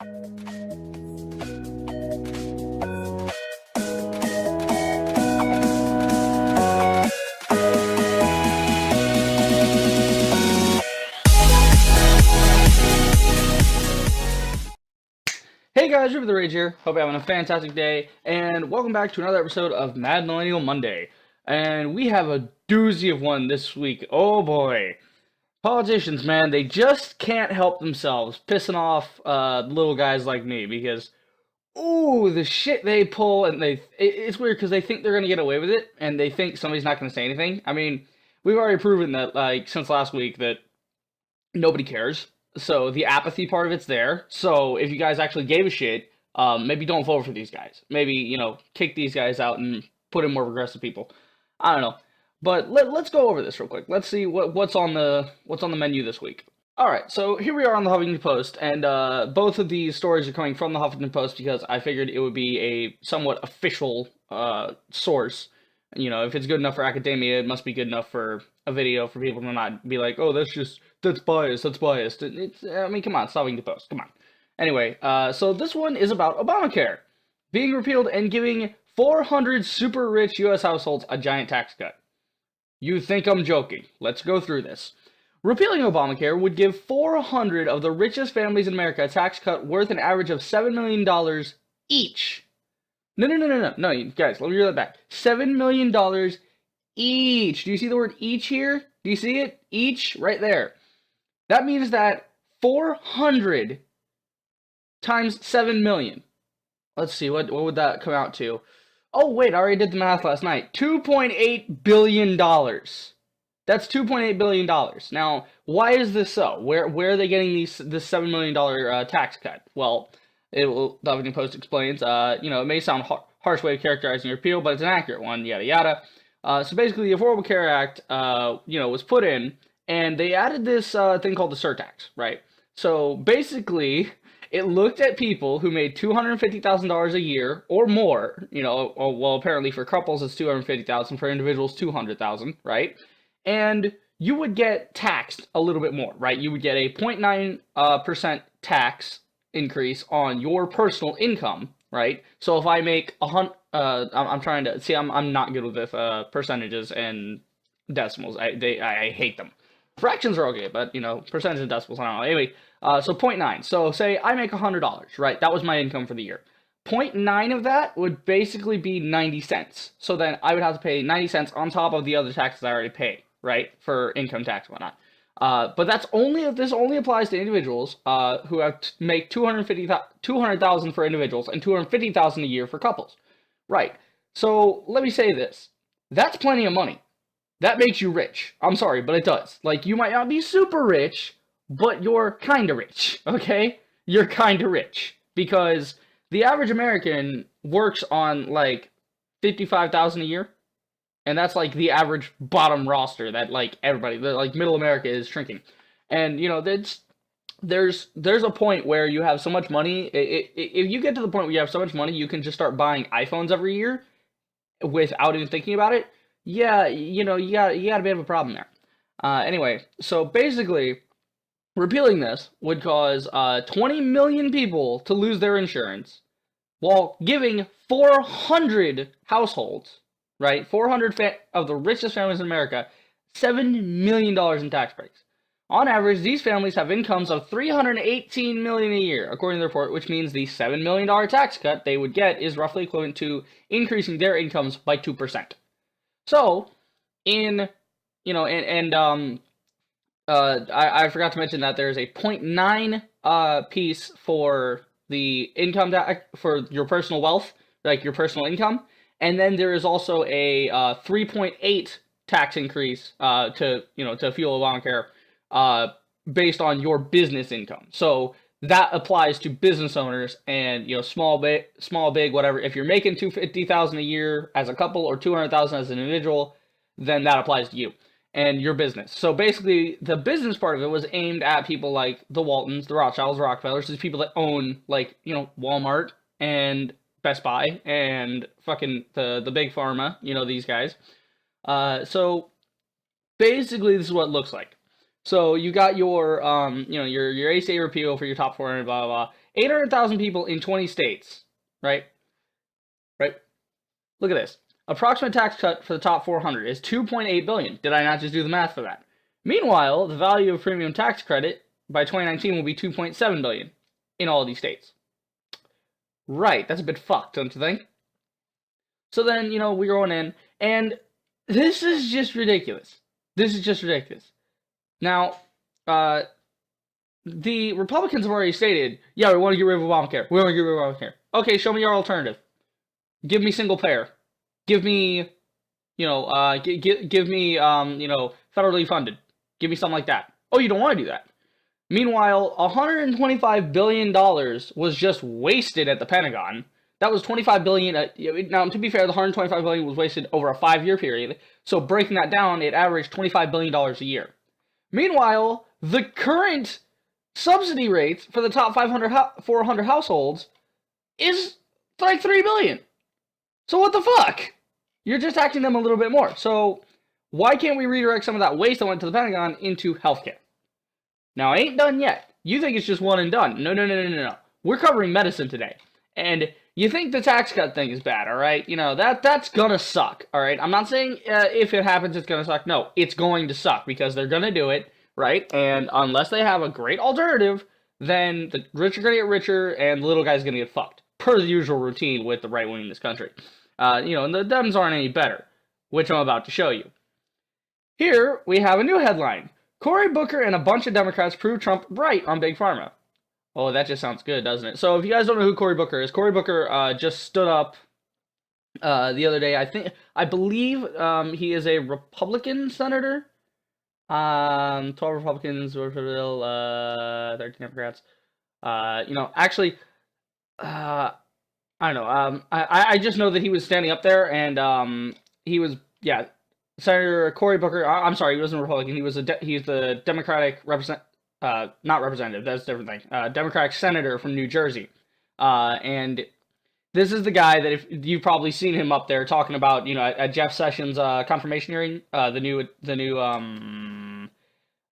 Hey guys, River the Rage here. Hope you're having a fantastic day, and welcome back to another episode of Mad Millennial Monday. And we have a doozy of one this week. Oh boy. Politicians, man, they just can't help themselves pissing off little guys like me because, ooh, the shit they pull, and it's weird because they think they're going to get away with it, and they think somebody's not going to say anything. I mean, we've already proven that, like, since last week that nobody cares. So the apathy part of it's there. So if you guys actually gave a shit, maybe don't vote for these guys. Maybe, kick these guys out and put in more progressive people. I don't know. But let's go over this real quick. Let's see what's on the menu this week. All right, so here we are on the Huffington Post, and both of these stories are coming from the Huffington Post because I figured it would be a somewhat official source. If it's good enough for academia, it must be good enough for a video for people to not be like, oh, that's biased. I mean, come on, it's Huffington Post, come on. Anyway, so this one is about Obamacare being repealed and giving 400 super rich U.S. households a giant tax cut. You think I'm joking? Let's go through this. Repealing Obamacare would give 400 of the richest families in America a tax cut worth an average of $7 million each. No, guys, let me read that back. $7 million each. Do you see the word each here? Do you see it? Each, right there. That means that 400 times 7 million. Let's see, what would that come out to? Oh, wait, I already did the math last night. $2.8 billion. That's $2.8 billion. Now, why is this so? Where are they getting this $7 million tax cut? Well, the Huffington Post explains, it may sound harsh way of characterizing your appeal, but it's an accurate one, yada yada. So basically, the Affordable Care Act, was put in, and they added this thing called the surtax, right? So basically, it looked at people who made $250,000 a year or more. Well, apparently for couples it's $250,000, for individuals $200,000, right? And you would get taxed a little bit more, right? You would get a 0.9% tax increase on your personal income, right? So if I make I'm trying to see. I'm not good with percentages and decimals. I hate them. Fractions are okay, but percentage and decimals, I don't know. Anyway, so 0.9. So say I make $100, right? That was my income for the year. 0.9 of that would basically be 90 cents. So then I would have to pay 90 cents on top of the other taxes I already pay, right? For income tax and whatnot. But this only applies to individuals who make $200,000 for individuals and $250,000 a year for couples. Right. So let me say this. That's plenty of money. That makes you rich. I'm sorry, but it does. Like, you might not be super rich, but you're kind of rich, okay? You're kind of rich. Because the average American works on, like, $55,000 a year. And that's, like, the average bottom roster that, like, everybody, like, middle America is shrinking. And, there's a point where you have so much money. If you get to the point where you have so much money, you can just start buying iPhones every year without even thinking about it. Yeah, you got a bit of a problem there. Anyway, so basically, repealing this would cause 20 million people to lose their insurance, while giving 400 households, right, 400 of the richest families in America, $7 million in tax breaks. On average, these families have incomes of $318 million a year, according to the report, which means the $7 million tax cut they would get is roughly equivalent to increasing their incomes by 2%. So, I forgot to mention that there's a 0.9 piece for the income tax for your personal wealth, like your personal income, and then there is also a 3.8 tax increase to fuel Obamacare based on your business income. So that applies to business owners and small, big, whatever. If you're making $250,000 a year as a couple or $200,000 as an individual, then that applies to you and your business. So basically, the business part of it was aimed at people like the Waltons, the Rothschilds, the Rockefellers, these people that own Walmart and Best Buy and fucking the big pharma, these guys. So basically, this is what it looks like. So you got your, your ACA repeal for your top 400, blah, blah, blah. 800,000 people in 20 states, right? Right? Look at this. Approximate tax cut for the top 400 is $2.8 billion. Did I not just do the math for that? Meanwhile, the value of premium tax credit by 2019 will be $2.7 billion in all of these states. Right, that's a bit fucked, don't you think? So then, we're going in, and this is just ridiculous. This is just ridiculous. Now, the Republicans have already stated, yeah, we want to get rid of Obamacare. We want to get rid of Obamacare. Okay, show me your alternative. Give me single payer. Give me, give me, federally funded. Give me something like that. Oh, you don't want to do that. Meanwhile, $125 billion was just wasted at the Pentagon. That was $25 billion. Now, to be fair, the $125 billion was wasted over a 5-year period. So breaking that down, it averaged $25 billion a year. Meanwhile, the current subsidy rates for the top 400 households is like $3 billion. So what the fuck? You're just taxing them a little bit more. So why can't we redirect some of that waste that went to the Pentagon into healthcare? Now, I ain't done yet. You think it's just one and done. No. We're covering medicine today. And you think the tax cut thing is bad, all right? That's gonna suck, all right? I'm not saying if it happens, it's gonna suck. No, it's going to suck because they're gonna do it, right? And unless they have a great alternative, then the rich are gonna get richer and the little guy's gonna get fucked. Per the usual routine with the right wing in this country. And the Dems aren't any better, which I'm about to show you. Here, we have a new headline. Cory Booker and a bunch of Democrats prove Trump right on Big Pharma. Oh, that just sounds good, doesn't it? So if you guys don't know who Cory Booker is, Cory Booker just stood up the other day. I believe he is a Republican senator. 12 Republicans, 13 Democrats. Actually, I don't know. I just know that he was standing up there, and he was, Senator Cory Booker. I'm sorry, he wasn't a Republican. He's the Democratic not representative. That's a different thing. Democratic senator from New Jersey, and this is the guy that if you've probably seen him up there talking about, at Jeff Sessions' confirmation hearing, the new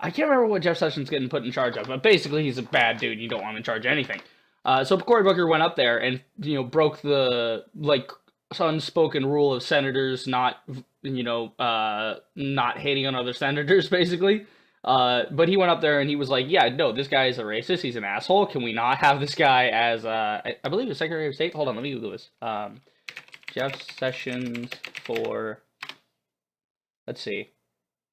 I can't remember what Jeff Sessions getting put in charge of, but basically he's a bad dude. You don't want him in charge of anything. So Cory Booker went up there and broke the unspoken rule of senators not hating on other senators basically. But he went up there and he was like, yeah, no, this guy is a racist. He's an asshole. Can we not have this guy as I believe the Secretary of State? Hold on, let me Google this. Jeff Sessions for, let's see.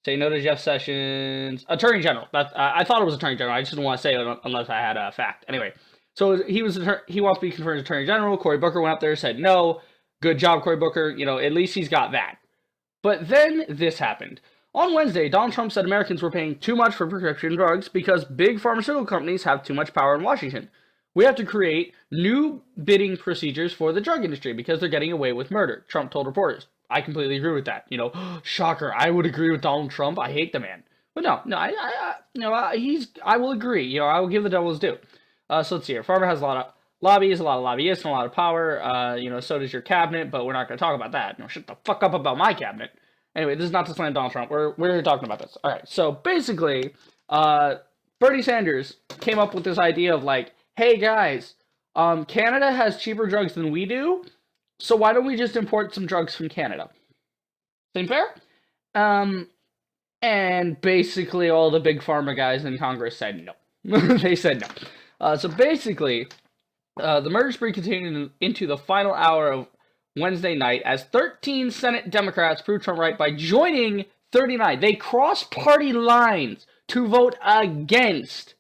Say no to Jeff Sessions. Attorney General. I thought it was Attorney General. I just didn't want to say it unless I had a fact. Anyway, so he wants to be confirmed as Attorney General. Cory Booker went up there and said no. Good job, Cory Booker. At least he's got that. But then this happened. On Wednesday, Donald Trump said Americans were paying too much for prescription drugs because big pharmaceutical companies have too much power in Washington. We have to create new bidding procedures for the drug industry because they're getting away with murder, Trump told reporters. I completely agree with that. Shocker. I would agree with Donald Trump. I hate the man. But no, I will agree. I will give the devil his due. So let's see here. Pharma has a lot of lobbies, a lot of lobbyists, and a lot of power. So does your cabinet, but we're not going to talk about that. Shut the fuck up about my cabinet. Anyway, this is not to slam Donald Trump. We're here talking about this. All right. So basically, Bernie Sanders came up with this idea of like, hey guys, Canada has cheaper drugs than we do, so why don't we just import some drugs from Canada? Seem fair? And basically all the big pharma guys in Congress said no. They said no. So basically, the murder spree continued into the final hour of Wednesday night as 13 Senate Democrats proved Trump right by joining 39. They crossed party lines to vote against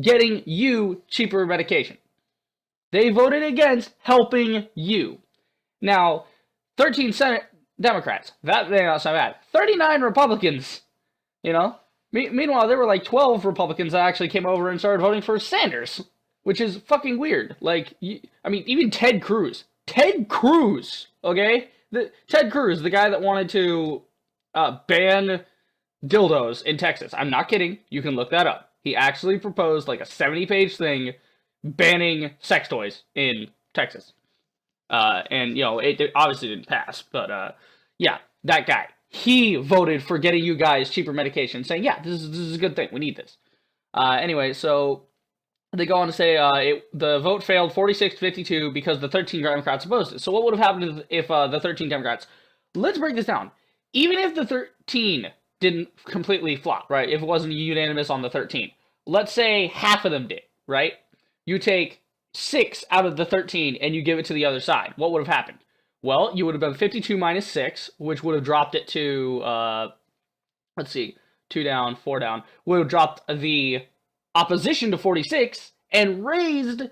getting you cheaper medication. They voted against helping you. Now, 13 Senate Democrats. That may not sound bad. 39 Republicans. Meanwhile, there were like 12 Republicans that actually came over and started voting for Sanders, which is fucking weird. Even Ted Cruz. Ted Cruz, okay? Ted Cruz, the guy that wanted to ban dildos in Texas. I'm not kidding. You can look that up. He actually proposed like a 70-page thing banning sex toys in Texas. It obviously didn't pass, but yeah, that guy. he voted for getting you guys cheaper medication, saying, yeah, this is a good thing. We need this. Anyway, so they go on to say the vote failed 46-52 because the 13 Democrats opposed it. So what would have happened if the 13 Democrats... Let's break this down. Even if the 13 didn't completely flop, right? If it wasn't unanimous on the 13, let's say half of them did, right? You take 6 out of the 13 and you give it to the other side. What would have happened? Well, you would have done 52 minus 6, which would have dropped it to, let's see, 2 down, 4 down. Would have dropped the opposition to 46 and raised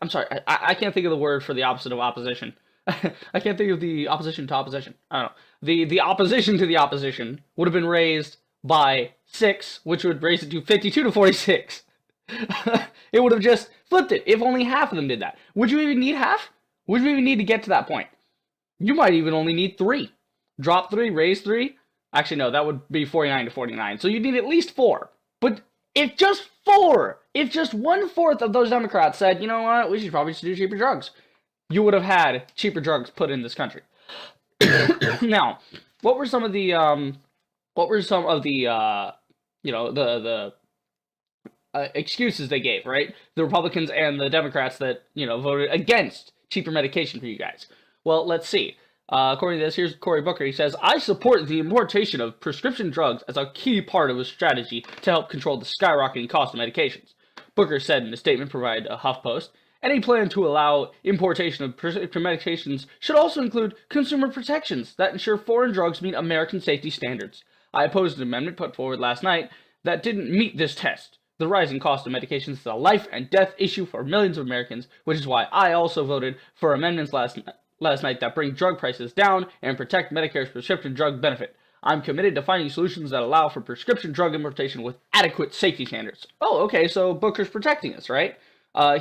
I'm sorry, I can't think of the word for the opposite of opposition. I can't think of the opposition to opposition. I don't know. The opposition to the opposition would have been raised by 6, which would raise it to 52-46. It would have just flipped it if only half of them did that. Would you even need half? Would you even need to get to that point? You might even only need 3. Drop 3, raise 3. Actually, no, that would be 49-49. So you'd need at least 4. But if just 4, if just 1/4 of those Democrats said, you know what, we should probably just do cheaper drugs, you would have had cheaper drugs put in this country. Now, what were some of the excuses they gave, right? The Republicans and the Democrats that, voted against cheaper medication for you guys. Well, let's see. According to this, here's Cory Booker. He says, I support the importation of prescription drugs as a key part of a strategy to help control the skyrocketing cost of medications. Booker said in a statement provided to HuffPost, any plan to allow importation of prescription medications should also include consumer protections that ensure foreign drugs meet American safety standards. I opposed an amendment put forward last night that didn't meet this test. The rising cost of medications is a life and death issue for millions of Americans, which is why I also voted for amendments last night that bring drug prices down and protect Medicare's prescription drug benefit. I'm committed to finding solutions that allow for prescription drug importation with adequate safety standards. Oh, okay, so Booker's protecting us, right?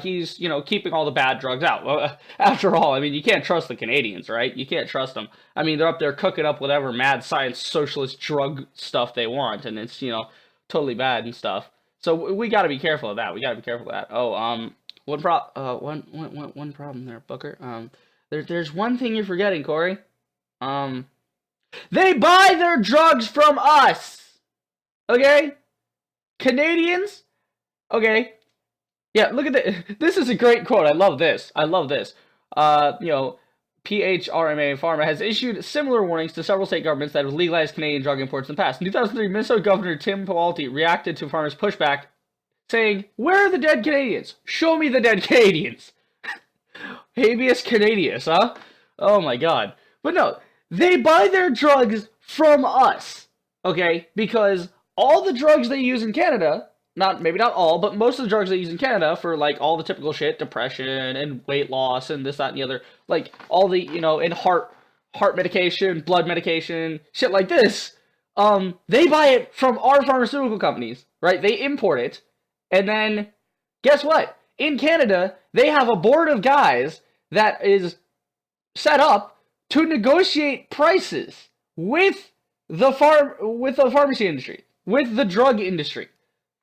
He's, keeping all the bad drugs out. Well, after all, I mean, you can't trust the Canadians, right? You can't trust them. I mean, they're up there cooking up whatever mad science socialist drug stuff they want, and it's, totally bad and stuff. So we got to be careful of that. Oh, one problem there, Booker. There's one thing you're forgetting, Cory. They buy their drugs from us. Okay? Canadians? Okay. Yeah, look at this. This is a great quote. I love this. PHRMA Pharma has issued similar warnings to several state governments that have legalized Canadian drug imports in the past. In 2003, Minnesota Governor Tim Pawlenty reacted to farmers' pushback, saying, where are the dead Canadians? Show me the dead Canadians. Habeas Canadius, huh? Oh my god. But no, they buy their drugs from us, okay? Because all the drugs they use in Canada, maybe not all, but most of the drugs they use in Canada for, like, all the typical shit, depression and weight loss and this, that, and the other, like, all the, and heart medication, blood medication, shit like this, they buy it from our pharmaceutical companies, right? They import it, and then, guess what? In Canada, they have a board of guys that is set up to negotiate prices with the pharmacy industry, with the drug industry.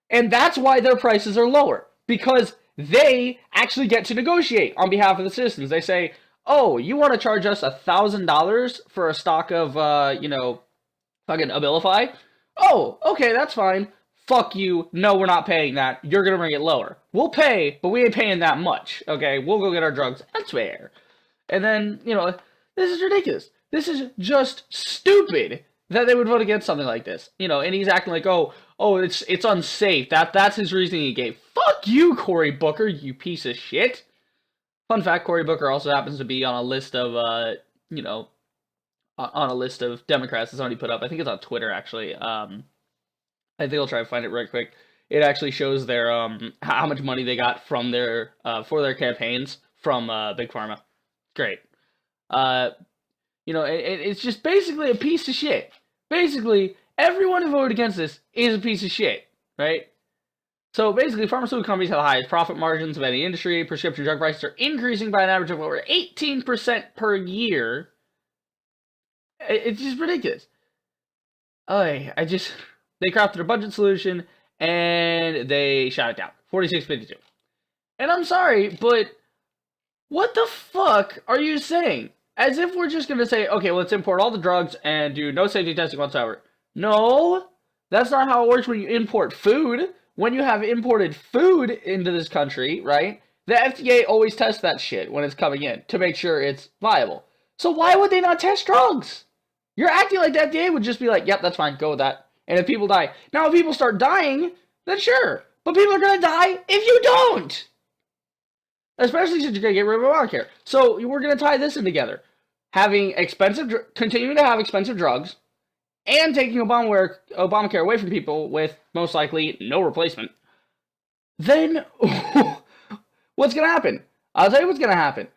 And that's why their prices are lower, because they actually get to negotiate on behalf of the citizens. They say, oh, you want to charge us $1,000 for a stock of, fucking Abilify? Oh, okay, that's fine. Fuck you. No, we're not paying that. You're going to bring it lower. We'll pay, but we ain't paying that much. Okay, we'll go get our drugs elsewhere. And then, this is ridiculous. This is just stupid that they would vote against something like this. And he's acting like, oh, it's unsafe. That's his reasoning he gave. Fuck you, Cory Booker, you piece of shit. Fun fact, Cory Booker also happens to be on a list of, on a list of Democrats that somebody put up. I think it's on Twitter, actually. I think I'll try to find it right quick. It actually shows their, how much money they got from their, for their campaigns from, Big Pharma. Great. It's just basically a piece of shit. Basically, everyone who voted against this is a piece of shit, right? So basically, pharmaceutical companies have the highest profit margins of any industry. Prescription drug prices are increasing by an average of over 18% per year. It's just ridiculous. They crafted a budget solution, and they shot it down. 46-52. And I'm sorry, but what the fuck are you saying? As if we're just going to say, okay, let's import all the drugs and do no safety testing whatsoever. No, that's not how it works when you import food. When you have imported food into this country, right, the FDA always tests that shit when it's coming in to make sure it's viable. So why would they not test drugs? You're acting like the FDA would just be like, yep, that's fine, go with that. And if people die. Now, if people start dying, then sure. But people are going to die if you don't. Especially since you're going to get rid of Obamacare. So we're going to tie this in together. Continuing to have expensive drugs, and taking Obamacare away from people with most likely no replacement. Then, what's going to happen? I'll tell you what's going to happen.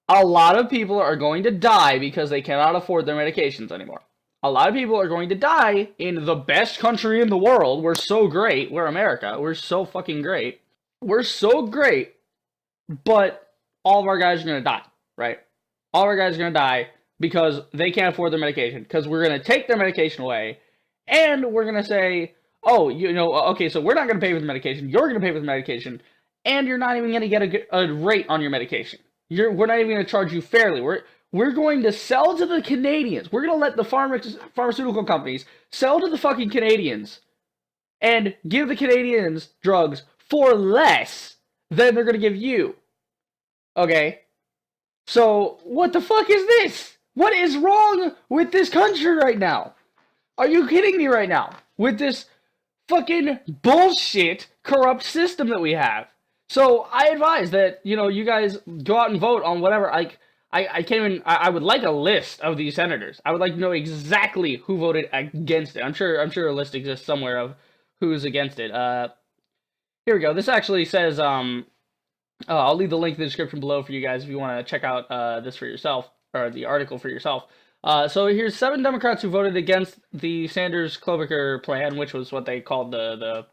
A lot of people are going to die because they cannot afford their medications anymore. A lot of people are going to die in the best country in the world. We're so great. We're America. We're so fucking great. We're so great, but all of our guys are going to die, right? All of our guys are going to die because they can't afford their medication. Because we're going to take their medication away, and we're going to say, oh, okay, so we're not going to pay for the medication. You're going to pay for the medication, and you're not even going to get a rate on your medication. We're not even going to charge you fairly. We're going to sell to the Canadians. We're going to let the pharmaceutical companies sell to the fucking Canadians and give the Canadians drugs for less than they're going to give you. Okay? So, what the fuck is this? What is wrong with this country right now? Are you kidding me right now? With this fucking bullshit corrupt system that we have. So, I advise that, you guys go out and vote on whatever. I would like a list of these senators. I would like to know exactly who voted against it. I'm sure a list exists somewhere of who's against it. Here we go. This actually says, I'll leave the link in the description below for you guys if you want to check out this for yourself, or the article for yourself. So here's 7 Democrats who voted against the Sanders-Klobuchar plan, which was what they called the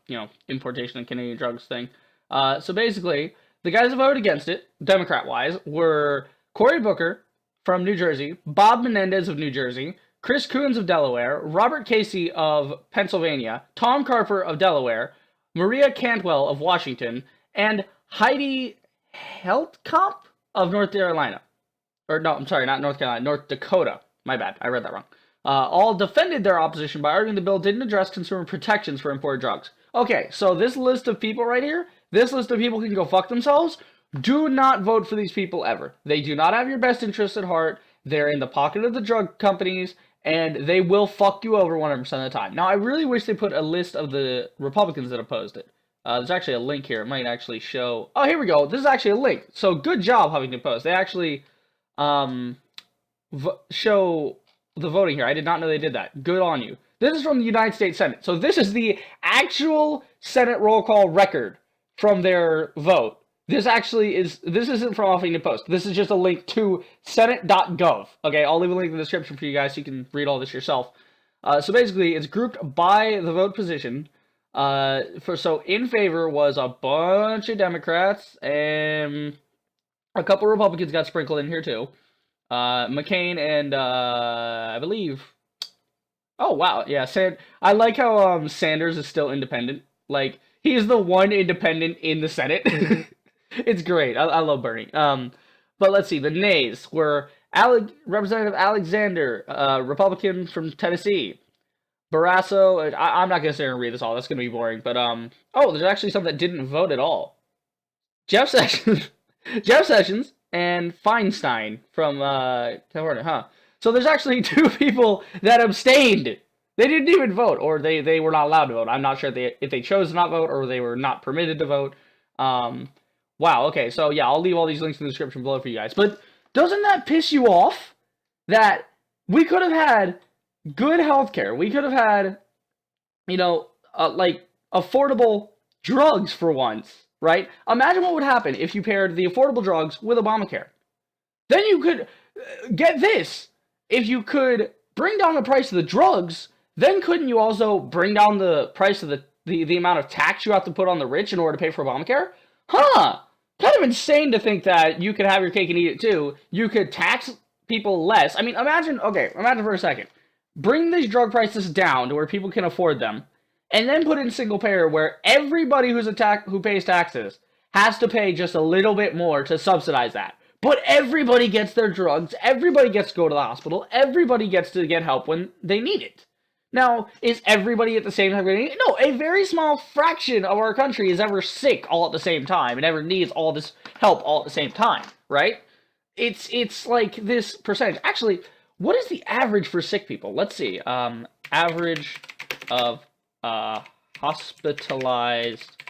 importation of Canadian drugs thing. So basically, the guys who voted against it, Democrat-wise, were Cory Booker from New Jersey, Bob Menendez of New Jersey, Chris Coons of Delaware, Robert Casey of Pennsylvania, Tom Carper of Delaware, Maria Cantwell of Washington, and Heidi Heldkamp of North Carolina. Or no, I'm sorry, not North Carolina, North Dakota. My bad, I read that wrong. All defended their opposition by arguing the bill didn't address consumer protections for imported drugs. Okay, so this list of people right here, this list of people can go fuck themselves. Do not vote for these people ever. They do not have your best interests at heart. They're in the pocket of the drug companies, and they will fuck you over 100% of the time. Now, I really wish they put a list of the Republicans that opposed it. There's actually a link here. It might actually show... Oh, here we go. This is actually a link. So, good job, Huffington Post. They actually show the voting here. I did not know they did that. Good on you. This is from the United States Senate. So, this is the actual Senate roll call record from their vote. This isn't from Huffington Post. This is just a link to senate.gov. Okay, I'll leave a link in the description for you guys so you can read all this yourself. So basically, it's grouped by the vote position. So in favor was a bunch of Democrats, and a couple Republicans got sprinkled in here too. McCain and, I believe... Oh, wow, yeah, I like how Sanders is still independent. Like, he's the one independent in the Senate. It's great. I love Bernie. But let's see. The nays were Representative Alexander, Republican from Tennessee. Barrasso. I'm not going to sit here and read this all. That's going to be boring. But, oh, there's actually some that didn't vote at all. Jeff Sessions and Feinstein from California, huh? So there's actually 2 people that abstained. They didn't even vote, or they were not allowed to vote. I'm not sure if they chose to not vote or they were not permitted to vote. Wow, okay, so yeah, I'll leave all these links in the description below for you guys. But doesn't that piss you off that we could have had good healthcare? We could have had, like, affordable drugs for once, right? Imagine what would happen if you paired the affordable drugs with Obamacare. Then you could, get this, if you could bring down the price of the drugs, then couldn't you also bring down the price of the amount of tax you have to put on the rich in order to pay for Obamacare? Huh! Kind of insane to think that you could have your cake and eat it too. You could tax people less. I mean, imagine for a second. Bring these drug prices down to where people can afford them, and then put in single payer where everybody who pays taxes has to pay just a little bit more to subsidize that. But everybody gets their drugs, everybody gets to go to the hospital, everybody gets to get help when they need it. Now, is everybody at the same time getting it? No, a very small fraction of our country is ever sick all at the same time and ever needs all this help all at the same time, right? It's like this percentage. Actually, what is the average for sick people? Let's see. Average of hospitalized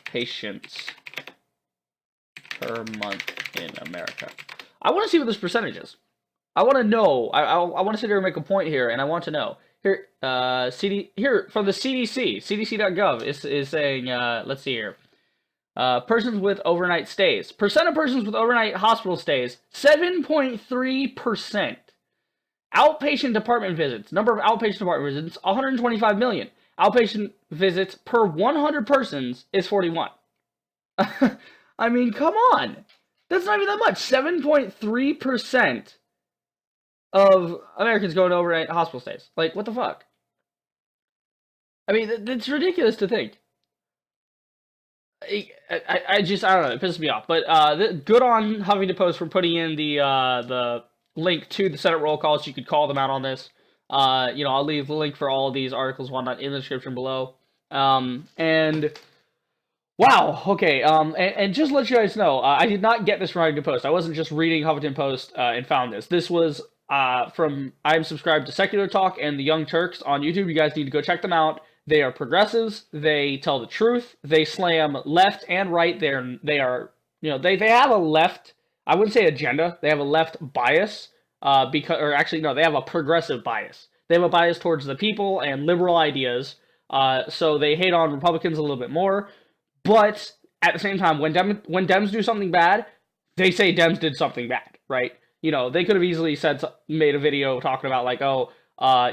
patients per month in America. I want to see what this percentage is. I want to know. I want to sit here and make a point here, and I want to know. Here, here from the CDC, CDC.gov is saying. Let's see here. Persons with overnight stays. Percent of persons with overnight hospital stays, 7.3%. Outpatient department visits. Number of outpatient department visits, 125 million. Outpatient visits per 100 persons is 41. I mean, come on. That's not even that much. 7.3% of Americans go to overnight hospital stays. Like, what the fuck? I mean, it's ridiculous to think. I don't know, it pisses me off. But good on Huffington Post for putting in the link to the Senate roll call so you could call them out on this. You know, I'll leave the link for all of these articles, whatnot, in the description below. And wow, okay, and just to let you guys know, I did not get this from Huffington Post. I wasn't just reading Huffington Post and found this. This was from, I'm subscribed to Secular Talk and the Young Turks on YouTube. You guys need to go check them out. They are progressives. They tell the truth. They slam left and right. They are, you know, they have a left, I wouldn't say agenda. They have a left bias, or actually, no, they have a progressive bias. They have a bias towards the people and liberal ideas. So they hate on Republicans a little bit more. But at the same time, when Dems do something bad, they say Dems did something bad, right? You know, they could have easily made a video talking about like, oh,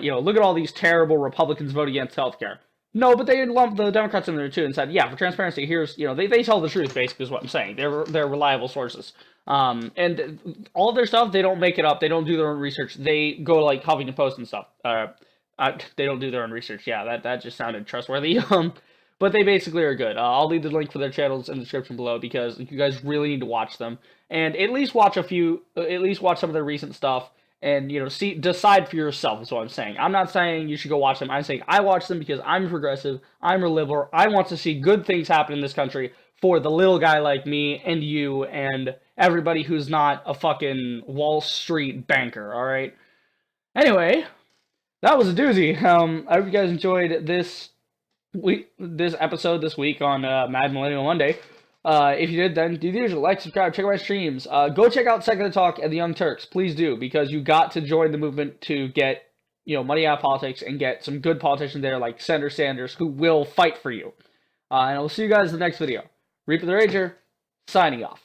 you know, look at all these terrible Republicans voting against healthcare. No, but they lumped the Democrats in there too and said, yeah, for transparency, here's, you know, they tell the truth, basically, is what I'm saying. They're reliable sources. And all of their stuff, they don't make it up. They don't do their own research. They go to, like, Huffington Post and stuff. They don't do their own research. Yeah, that just sounded trustworthy. But they basically are good. I'll leave the link for their channels in the description below because you guys really need to watch them. And at least watch some of their recent stuff. And, you know, decide for yourself is what I'm saying. I'm not saying you should go watch them. I'm saying I watch them because I'm progressive, I'm a liberal, I want to see good things happen in this country for the little guy like me and you and everybody who's not a fucking Wall Street banker, alright? Anyway, that was a doozy. I hope you guys enjoyed this episode this week on Mad Millennial Monday. If you did, then do the usual. Like, subscribe, check out my streams. Go check out Secular Talk and the Young Turks. Please do, because you got to join the movement to get, you know, money out of politics and get some good politicians there like Senator Sanders who will fight for you. And I will see you guys in the next video. Reaper the Rager, signing off.